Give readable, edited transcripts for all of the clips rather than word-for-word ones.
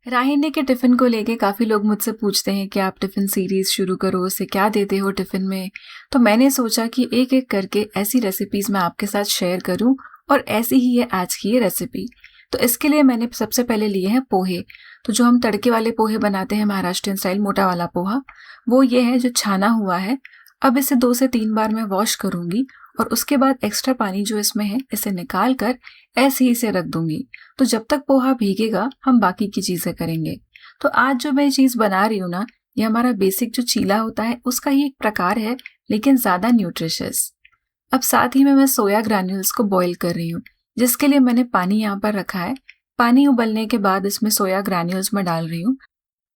राहिनी के टिफ़िन को लेके काफ़ी लोग मुझसे पूछते हैं कि आप टिफ़िन सीरीज़ शुरू करो, उससे क्या देते हो टिफ़िन में? तो मैंने सोचा कि एक-एक करके ऐसी रेसिपीज़ मैं आपके साथ शेयर करूँ और ऐसी ही है आज की ये रेसिपी। तो इसके लिए मैंने सबसे पहले लिए हैं पोहे। तो जो हम तड़के वाले पोहे बनाते हैं महाराष्ट्रियन स्टाइल मोटा वाला पोहा, वो ये है जो छाना हुआ है। अब इसे 2 से 3 बार मैं वॉश करूँगी और उसके बाद एक्स्ट्रा पानी जो इसमें है इसे निकाल कर ऐसे ही इसे रख दूँगी। तो जब तक पोहा भीगेगा हम बाकी की चीज़ें करेंगे। तो आज जो मैं ये चीज़ बना रही हूँ ना, ये हमारा बेसिक जो चीला होता है उसका ही एक प्रकार है, लेकिन ज़्यादा न्यूट्रिशियस। अब साथ ही में मैं सोया ग्रैन्यूल्स को बॉईल कर रही हूँ, जिसके लिए मैंने पानी यहाँ पर रखा है। पानी उबलने के बाद इसमें सोया ग्रैन्यूल्स मैं डाल रही हूँ।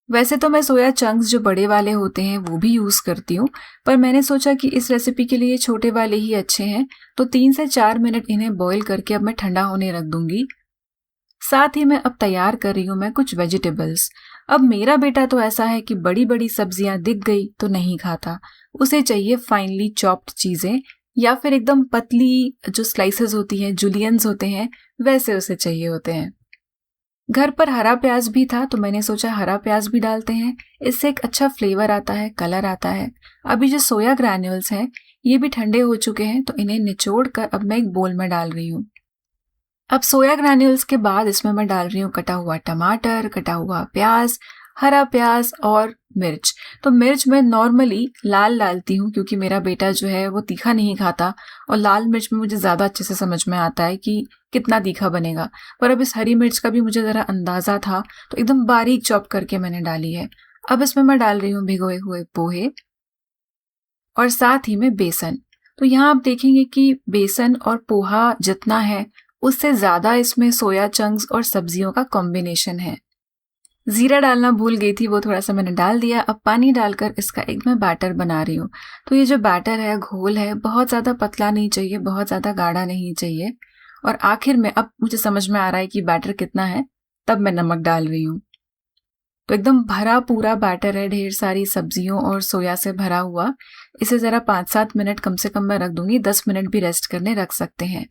वैसे तो मैं सोया चंक्स जो बड़े वाले होते हैं वो भी यूज़ करती हूँ, पर मैंने सोचा कि इस रेसिपी के लिए छोटे वाले ही अच्छे हैं, तो 3 से 4 मिनट इन्हें बॉईल करके अब मैं ठंडा होने रख दूंगी। साथ ही मैं अब तैयार कर रही हूँ मैं कुछ वेजिटेबल्स। अब मेरा बेटा तो ऐसा है कि बड़ी बड़ी सब्जियां दिख गई तो नहीं खाता, उसे चाहिए फाइनली चॉप्ड चीज़ें या फिर एकदम पतली जो स्लाइसेस होती हैं, जुलियंस होते हैं, वैसे उसे चाहिए होते हैं। घर पर हरा प्याज भी था तो मैंने सोचा हरा प्याज भी डालते हैं, इससे एक अच्छा फ्लेवर आता है, कलर आता है। अभी जो सोया ग्रैन्यूल्स हैं ये भी ठंडे हो चुके हैं, तो इन्हें निचोड़ कर अब मैं एक बोल में डाल रही हूँ। अब सोया ग्रैन्यूल्स के बाद इसमें मैं डाल रही हूँ कटा हुआ टमाटर, कटा हुआ प्याज, हरा प्याज और मिर्च। तो मिर्च मैं नॉर्मली लाल डालती हूँ क्योंकि मेरा बेटा जो है वो तीखा नहीं खाता और लाल मिर्च में मुझे ज़्यादा अच्छे से समझ में आता है कि कितना तीखा बनेगा। पर अब इस हरी मिर्च का भी मुझे ज़रा अंदाज़ा था, तो एकदम बारीक चॉप करके मैंने डाली है। अब इसमें मैं डाल रही हूँ भिगोए हुए पोहे और साथ ही में बेसन। तो यहाँ आप देखेंगे कि बेसन और पोहा जितना है उससे ज़्यादा इसमें सोया चंक्स और सब्जियों का कॉम्बिनेशन है। ज़ीरा डालना भूल गई थी, वो थोड़ा सा मैंने डाल दिया। अब पानी डालकर इसका एक मैं बैटर बना रही हूँ। तो ये जो बैटर है, घोल है, बहुत ज़्यादा पतला नहीं चाहिए, बहुत ज़्यादा गाढ़ा नहीं चाहिए। और आखिर में अब मुझे समझ में आ रहा है कि बैटर कितना है, तब मैं नमक डाल रही हूँ। तो एकदम भरा पूरा बैटर है, ढेर सारी सब्जियों और सोया से भरा हुआ। इसे ज़रा 5-7 मिनट कम से कम मैं रख दूंगी, 10 मिनट भी रेस्ट करने रख सकते हैं।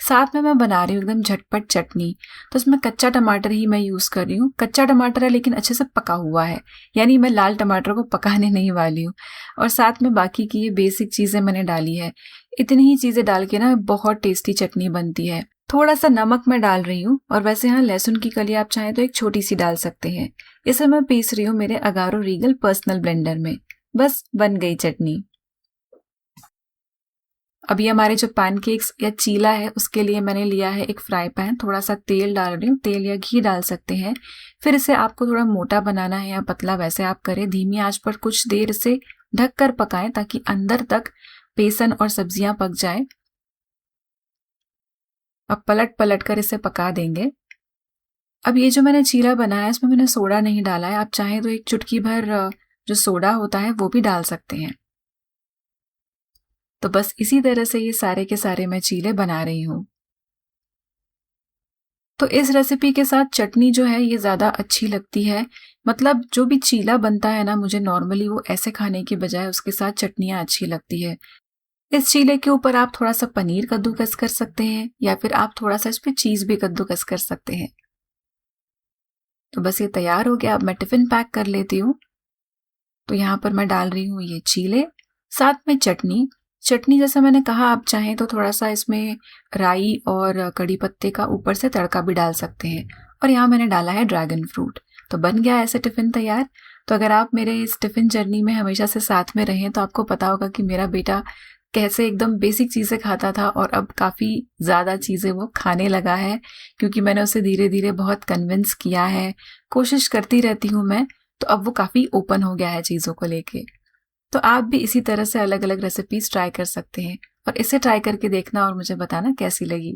साथ में मैं बना रही हूँ एकदम झटपट चटनी। तो इसमें कच्चा टमाटर ही मैं यूज़ कर रही हूँ। कच्चा टमाटर है लेकिन अच्छे से पका हुआ है, यानी मैं लाल टमाटर को पकाने नहीं वाली हूँ। और साथ में बाकी की ये बेसिक चीज़ें मैंने डाली है। इतनी ही चीज़ें डाल के ना बहुत टेस्टी चटनी बनती है। थोड़ा सा नमक मैं डाल रही हूँ और वैसे यहाँ लहसुन की कली आप चाहें तो एक छोटी सी डाल सकते हैं। इसे मैं पीस रही हूँ मेरे अगारो रीगल पर्सनल ब्लेंडर में। बस बन गई चटनी। अभी हमारे जो पैनकेक्स या चीला है उसके लिए मैंने लिया है एक फ्राई पैन, थोड़ा सा तेल डाल रही हूँ, तेल या घी डाल सकते हैं। फिर इसे आपको थोड़ा मोटा बनाना है या पतला, वैसे आप करें। धीमी आंच पर कुछ देर इसे ढक कर पकाएं ताकि अंदर तक बेसन और सब्जियां पक जाए। अब पलट पलट कर इसे पका देंगे। अब ये जो मैंने चीला बनाया है इसमें मैंने सोडा नहीं डाला है, आप चाहें तो एक चुटकी भर जो सोडा होता है वो भी डाल सकते हैं। तो बस इसी तरह से ये सारे के सारे मैं चीले बना रही हूँ। तो इस रेसिपी के साथ चटनी जो है ये ज़्यादा अच्छी लगती है। मतलब जो भी चीला बनता है ना, मुझे नॉर्मली वो ऐसे खाने की बजाय उसके साथ चटनियाँ अच्छी लगती है। इस चीले के ऊपर आप थोड़ा सा पनीर कद्दूकस कर सकते हैं या फिर आप थोड़ा सा इस पे चीज़ भी कद्दूकस कर सकते हैं। तो बस ये तैयार हो गया। अब मैं टिफ़िन पैक कर लेती हूँ। तो यहाँ पर मैं डाल रही हूँ ये चीले, साथ में चटनी। चटनी जैसा मैंने कहा, आप चाहें तो थोड़ा सा इसमें राई और कड़ी पत्ते का ऊपर से तड़का भी डाल सकते हैं। और यहाँ मैंने डाला है ड्रैगन फ्रूट। तो बन गया ऐसे टिफ़िन तैयार। तो अगर आप मेरे इस टिफ़िन जर्नी में हमेशा से साथ में रहें तो आपको पता होगा कि मेरा बेटा कैसे एकदम बेसिक चीज़ें खाता था और अब काफ़ी ज़्यादा चीज़ें वो खाने लगा है, क्योंकि मैंने उसे धीरे धीरे बहुत कन्विंस किया है। कोशिश करती रहती हूँ मैं, तो अब वो काफ़ी ओपन हो गया है चीज़ों को लेके। तो आप भी इसी तरह से अलग अलग रेसिपीज ट्राई कर सकते हैं और इसे ट्राई करके देखना और मुझे बताना कैसी लगी।